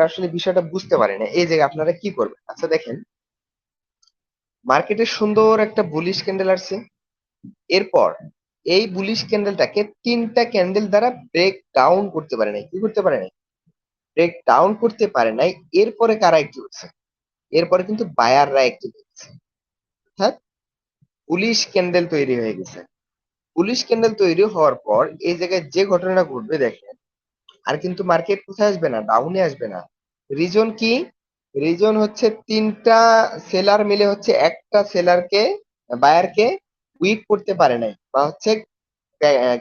আসলে বিষয়টা বুঝতে পারি না। এই জায়গায় আপনারা কি করবেন? আচ্ছা দেখেন, মার্কেটে সুন্দর একটা বুলিশ ক্যান্ডেল আসছে। এরপর এই বুলিশ ক্যান্ডেলটাকে ৩টা ক্যান্ডেল দ্বারা ব্রেক ডাউন করতে পারে নাই। কি করতে পারে নাই? ব্রেক ডাউন করতে পারে নাই। এরপরে কারা অ্যাক্টিভ হচ্ছে? এরপরে কিন্তু বায়াররা অ্যাক্টিভ হচ্ছে। অর্থাৎ বুলিশ ক্যান্ডেল তৈরি হয়ে গেছে। বুলিশ ক্যান্ডেল তৈরি হওয়ার পর এই জায়গায় যে ঘটনাটা ঘটবে দেখেন, আর কিন্তু মার্কেট কোথায় আসবে না, ডাউনে আসবে না। রিজন কি? রিজন হচ্ছে ৩টা সেলার মিলে হচ্ছে একটা সেলারকে, বায়ারকে উইক করতে পারে নাই, বা হচ্ছে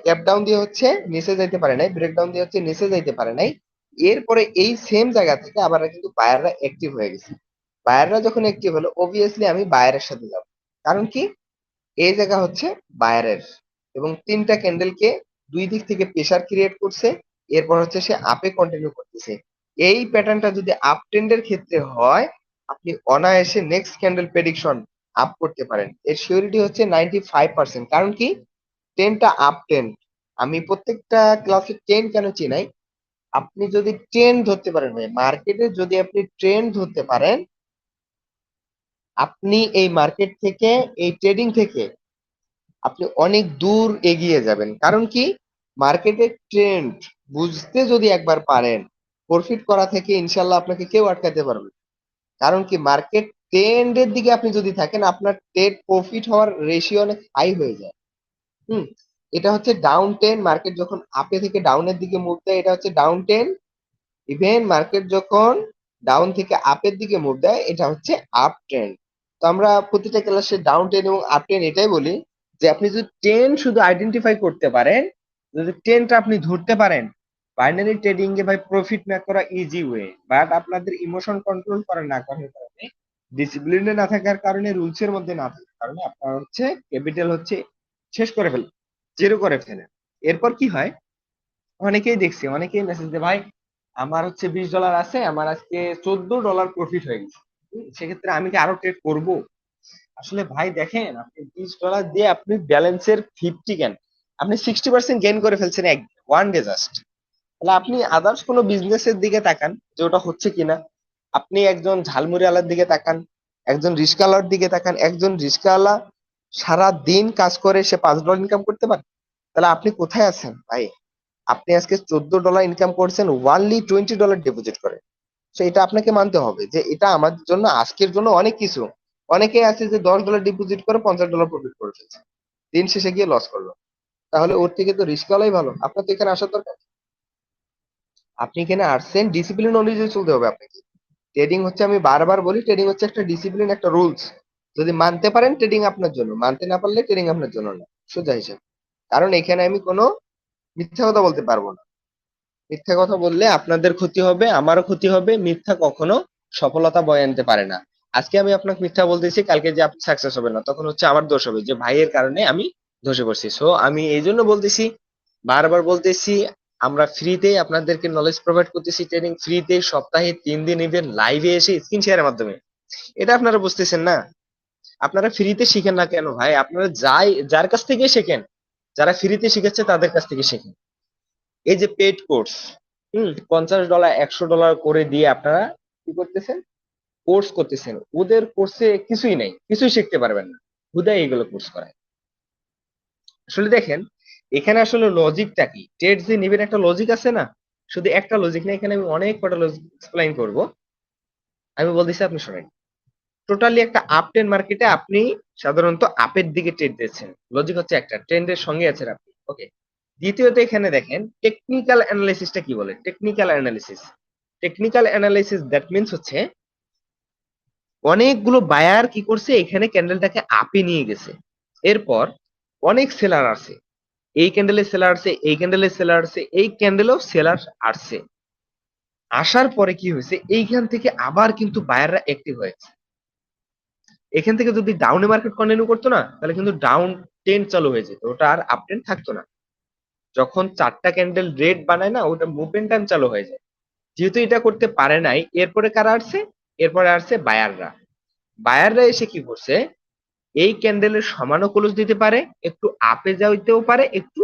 গ্যাপ ডাউন দিয়ে হচ্ছে নিচে যাইতে পারে নাই, ব্রেক ডাউন দিয়ে হচ্ছে নিচে যাইতে পারে নাই। এরপরে এই সেম জায়গা থেকে আবার কিন্তু বায়াররা অ্যাক্টিভ হয়ে গেছে। বায়াররা যখন অ্যাক্টিভ হলো, অবভিয়াসলি আমি বায়ারের সাথে যাব। কারণ কি? এই জায়গা হচ্ছে বায়ারের, এবং ৩টা ক্যান্ডেলকে দুই দিক থেকে প্রেসার ক্রিয়েট করছে। এরপর হচ্ছে সে আপে কন্টিনিউ করতেছে। এই প্যাটার্নটা যদি আপ ট্রেন্ডের ক্ষেত্রে হয়, আপনি অনায়াসে নেক্সট ক্যান্ডেল প্রেডিকশন আপ করতে পারেন। এর সিওরিটি হচ্ছে 95%। কারণ কি? ট্রেন্ডটা আপ ট্রেন্ড। আমি প্রত্যেকটা ক্লাসে ট্রেন্ড কেন চিনাই? আপনি যদি ট্রেন্ড ধরতে পারেন, ভাই মার্কেটে যদি আপনি ট্রেন্ড ধরতে পারেন, আপনি এই মার্কেট থেকে, এই ট্রেডিং থেকে আপনি অনেক দূর এগিয়ে যাবেন। কারণ কি? মার্কেটের ট্রেন্ড বুঝতে যদি একবার পারেন, প্রফিট করা থেকে ইনশাল্লাহ আপনাকে কেউ আটকাতে পারবে না। কারণ কি? মার্কেট ট্রেন্ডের দিকে আপনি যদি থাকেন, আপনার ট্রেড প্রফিট হওয়ার রেশিও অনেক হাই হয়ে যায়। হুম। এটা হচ্ছে ডাউন ট্রেন্ড। মার্কেট যখন আপে থেকে ডাউনের দিকে মুভ দেয়, এটা হচ্ছে ডাউন ট্রেন্ড। ইভেন মার্কেট যখন ডাউন থেকে আপের দিকে মুভ দেয়, এটা হচ্ছে আপ ট্রেন্ড। তো আমরা প্রতিটা ক্লাসে ডাউন ট্রেন্ড এবং আপ ট্রেন্ড এটাই বলি, যে আপনি যদি ট্রেন্ড শুধু আইডেন্টিফাই করতে পারেন, যদি ট্রেন্ডটা আপনি ধরতে পারেন, বাইনারি ট্রেডিং এ ভাই প্রফিট মেক করা ইজি ওয়ে। বাট আপনাদের ইমোশন কন্ট্রোল করা না করার কারণে, ডিসিপ্লিনে না থাকার কারণে, রুলস এর মধ্যে না থাকার কারণে আপনার হচ্ছে ক্যাপিটাল হচ্ছে শেষ করে ফেলে, জিরো করে ফেলে। এরপর কি হয়? অনেকেই দেখছি, অনেকেই মেসেজ দেয়, ভাই আমার হচ্ছে $20 আছে, আমার আজকে $14 প্রফিট হয়ে গেছে। সেক্ষেত্রে আমি কি আরো ট্রেড করব? আসলে ভাই দেখেন, আপনি $20 দিয়ে আপনি ব্যালেন্সের 50 কেন, আপনি 60% গেইন করে ফেলছেন এক ওয়ান ডে জাস্ট। তাহলে আপনি আদার্স কোনো বিজনেসের দিকে তাকান, যে ওটা হচ্ছে কিনা। আপনি একজন ঝালমুড়ি আলার দিকে তাকান, একজন রিস্কাওয়ালার দিকে তাকান। একজন রিস্কাওয়ালা সারা দিন কাজ করে সে $5 ইনকাম করতে পারে। তাহলে আপনি কোথায় আছেন ভাই? আপনি আজকে $14 ইনকাম করছেন, ওয়ানলি $20 ডিপোজিট করে। তো এটা আপনাকে মানতে হবে যে এটা আমাদের জন্য আজকের জন্য অনেক কিছু। অনেকে আছে যে $10 ডিপোজিট করে $50 প্রফিট করে ফেলছে, দিন শেষে গিয়ে লস করলো। তাহলে ওর থেকে তো রিস্ক ওয়ালাই ভালো। আপনার তো এখানে আসার দরকার। আপনি এখানে আসছেন ডিসিপ্লিন অনুযায়ী চলতে হবে আপনাকে। ট্রেডিং হচ্ছে, আমি বারবার বলি, ট্রেডিং হচ্ছে একটা ডিসিপ্লিন, একটা রুলস। যদি মানতে পারেন ট্রেডিং আপনার জন্য, মানতে না পারলে ট্রেডিং আপনার জন্য না। সোজা হিসাব। কারণ এখানে আমি কোনো মিথ্যা কথা বলতে পারবো না। মিথ্যা কথা বললে আপনাদের ক্ষতি হবে, আমারও ক্ষতি হবে। মিথ্যা কখনো সফলতা বয়ে আনতে পারে না। আজকে আমি আপনাকে মিথ্যা বলতেছি, কালকে যে আপনি সাকসেস হবে না, তখন হচ্ছে আমার দোষ হবে, যে ভাইয়ের কারণে আমি ধসে পড়ছি। সো আমি এই জন্য বলতেছি, বারবার বলতেছি, আমরা ফ্রিতে আপনাদেরকে নলেজ প্রোভাইড করতেছি, ট্রেনিং ফ্রিতে, সপ্তাহে 3 দিন ইভেন লাইভে এসে স্ক্রিন শেয়ারের মাধ্যমে। এটা আপনারা বুঝতেছেন না? আপনারা ফ্রিতে শিখেন না কেন ভাই? আপনারা যার কাছ থেকে শেখেন, যারা ফ্রিতে শিখাচ্ছে তাদের কাছ থেকে শেখেন। এই যে পেড কোর্স, $50 $100 করে দিয়ে আপনারা কি করতেছেন? কোর্স করতেছেন। ওদের কোর্সে কিছুই নাই, কিছুই শিখতে পারবেন না। হুদাই এগুলো কোর্স করায়। আসলে দেখেন, এখানে আসলে লজিকটা কি? ট্রেড যে নিবেন, একটা লজিক আছে না? শুধু একটা লজিক না, এখানে আমি অনেক কটা লজিক এক্সপ্লেইন করব। আমি বলতেছি, আপনি শোনেন। টোটালি একটা আপ ট্রেন্ড মার্কেটে আপনি সাধারণত আপের দিকে ট্রেড দিচ্ছেন। লজিক হচ্ছে একটা, ট্রেন্ডের সঙ্গে আছেন আপনি। ওকে। দ্বিতীয়ত এখানে দেখেন টেকনিক্যাল অ্যানালাইসিসটা কি বলে। Technical analysis, technical analysis that means হচ্ছে অনেকগুলো বায়ার কি করছে, এখানে ক্যান্ডেলটাকে আপে নিয়ে গেছে। এরপর অনেক সেলার আছে, এই ক্যান্ডেলে সেলার আছে, এই ক্যান্ডেলে সেলার আছে, এই ক্যান্ডেলেও সেলার আসছে। আসার পরে কি হয়েছে, এইখান থেকে আবার কিন্তু বায়াররা অ্যাক্টিভ হয়েছে। এখান থেকে যদি ডাউনে মার্কেট কন্টিনিউ করতো না, তাহলে কিন্তু ডাউন ট্রেন্ড চালু হয়ে যেত, ওটা আর আপ ট্রেন্ড থাকতো না। যখন 4টা ক্যান্ডেল রেড বানায় না, ওটা মুভমেন্ট টাইম চালু হয়ে যায়। যেহেতু এটা করতে পারে নাই, এরপরে কারা আসছে? এরপরে আসছে বায়াররা। বায়াররা এসে কি করছে, এই ক্যান্ডেলের সমানও ক্লোজ দিতে পারে, একটু আপে যাইতেও পারে, একটু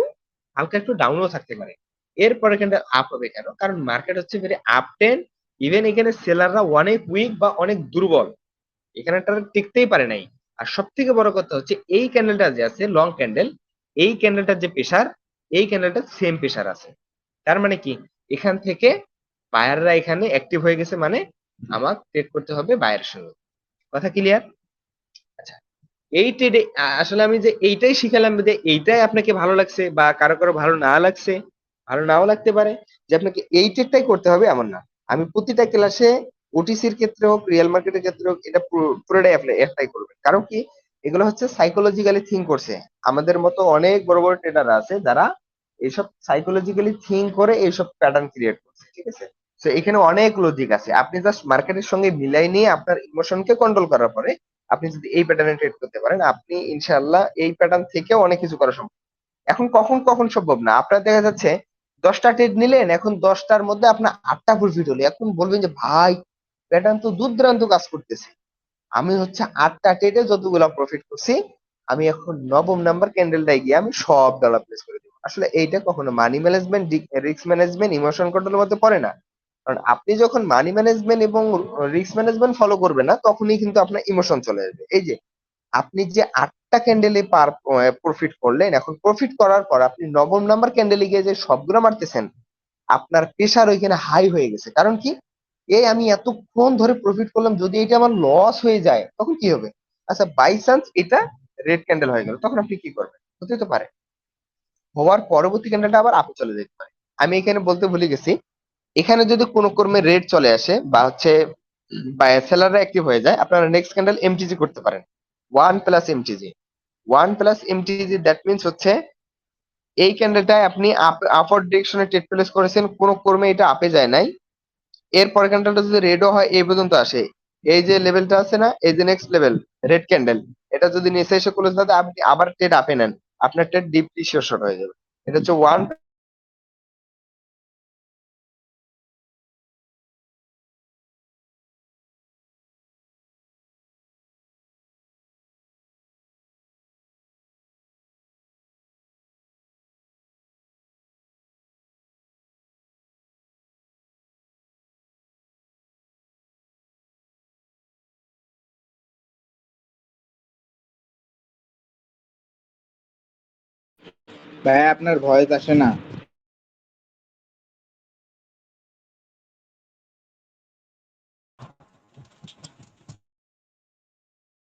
হালকা একটু ডাউনও থাকতে পারে। এরপরে ক্যান্ডেল আপ হবে কেন? কারণ মার্কেট হচ্ছে ভেরি আপ ট্রেন্ড, ইভেন এখানে সেলাররা অনেক উইক বা অনেক দুর্বল, এখানে তারা টিকতেই পারে নাই। আর সব থেকে বড় কথা হচ্ছে এই ক্যান্ডেলটা যে আছে লং ক্যান্ডেল, এই ক্যান্ডেলটার যে প্রেসার, এই ক্যান্ডেলটা সেম প্রেসার আছে। তার মানে কি, এখান থেকে বায়াররা এখানে অ্যাক্টিভ হয়ে গেছে, মানে আমার ট্রেড করতে হবে বায়ারের সঙ্গে। কথা ক্লিয়ার? আচ্ছা, এই ট্রেডে আসলে আমি যে এইটাই শিখালাম যে এইটাই আপনাকে ভালো লাগছে বা কারো কারো ভালো না লাগছে, ভালো নাও লাগতে পারে, যে আপনাকে এই ট্রেডটাই করতে হবে এমন না। আমি প্রতিটা ক্লাসে ওটিসির ক্ষেত্রে হোক, রিয়েল মার্কেটের ক্ষেত্রে হোক, এটা পুরোটাই অ্যাপ্লাই করবেন। কারণ কি, এগুলো হচ্ছে সাইকোলজিক্যালি থিঙ্ক করছে। আমাদের মতো অনেক বড় বড় ট্রেডার আছে যারা এইসব সাইকোলজিক্যালি থিঙ্ক করে এইসব প্যাটার্ন ক্রিয়েট করছে, ঠিক আছে? তো এখানে অনেক লজিক আছে, আপনি জাস্ট মার্কেটের সঙ্গে মিলাই নিয়ে আপনার ইমোশনকে কন্ট্রোল করার পরে আপনি যদি এই প্যাটার্নে ট্রেড করতে পারেন, আপনি ইনশাআল্লাহ এই প্যাটার্ন থেকেও অনেক কিছু করা সম্ভব। এখন কখন কখন সম্ভব না, আপনার দেখা যাচ্ছে 10টা ট্রেড নিলেন, এখন 10টার মধ্যে আপনার 8টা প্রফিট হলো, এখন বলবেন যে ভাই প্যাটার্ন তো দুর্দান্ত কাজ করতেছে। আমি হচ্ছে 8টা ট্রেডে যতগুলো প্রফিট করছি, আমি এখন নবম নাম্বার ক্যান্ডেলটায় গিয়ে আমি সব ডলার প্লেস করে দিব। আসলে এইটা কখনো money management, risk management, emotion কন্ট্রোলের মধ্যে পড়ে না। কারণ আপনি যখন মানি ম্যানেজমেন্ট এবং রিস্ক ম্যানেজমেন্ট ফলো করবেন না, তখনই কিন্তু আপনার ইমোশন চলে আসবে। এই যে আপনি যে 8টা ক্যান্ডেলে পার প্রফিট করলেন, এখন প্রফিট করার পর আপনি নবম নাম্বার ক্যান্ডেলে গিয়ে যে সবগুলো মারতেছেন, আপনার প্রেসার ওইখানে হাই হয়ে গেছে। কারণ কি, এই আমি এতক্ষণ ধরে প্রফিট করলাম, যদি এটা আমার লস হয়ে যায় তখন কি হবে? আচ্ছা, বাই চান্স এটা রেড ক্যান্ডেল হয়ে গেল, তখন আপনি কি করবেন? হতে তো পারে হওয়ার পরবর্তী ক্যান্ডেলটা আবার আপে চলে যেতে পারে। আমি এখানে বলতে ভুলে গেছি, এখানে যদি কোনো কর্মে রেড চলে আসে বা হচ্ছে সেলাররা অ্যাক্টিভ হয়ে যায়, আপনারা নেক্সট ক্যান্ডেল এমটিজি করতে পারেন, 1+MTG। 1+MTG, দ্যাট মিনস হচ্ছে এই ক্যান্ডেলটায় আপনি আপওয়ার্ড ডিরেকশনে ট্রেড প্লেস করেছেন, কোনো কর্মে এটা আপে যায় নাই, এর পরের ক্যান্ডেলটা যদি রেডও হয় এই পর্যন্ত আসে, এই যে লেভেলটা আছে না, এই যে নেক্সট লেভেল রেড ক্যান্ডেল, এটা যদি নিচে এসে ক্লোজ না দেয়, আপনি আবার ট্রেড আপে নেন, আপনার ট্রেড ডিপ্রিসিয়েশন হয়ে যাবে। এটা হচ্ছে ওয়ান। ভাই আপনার ভয়েস আসে না।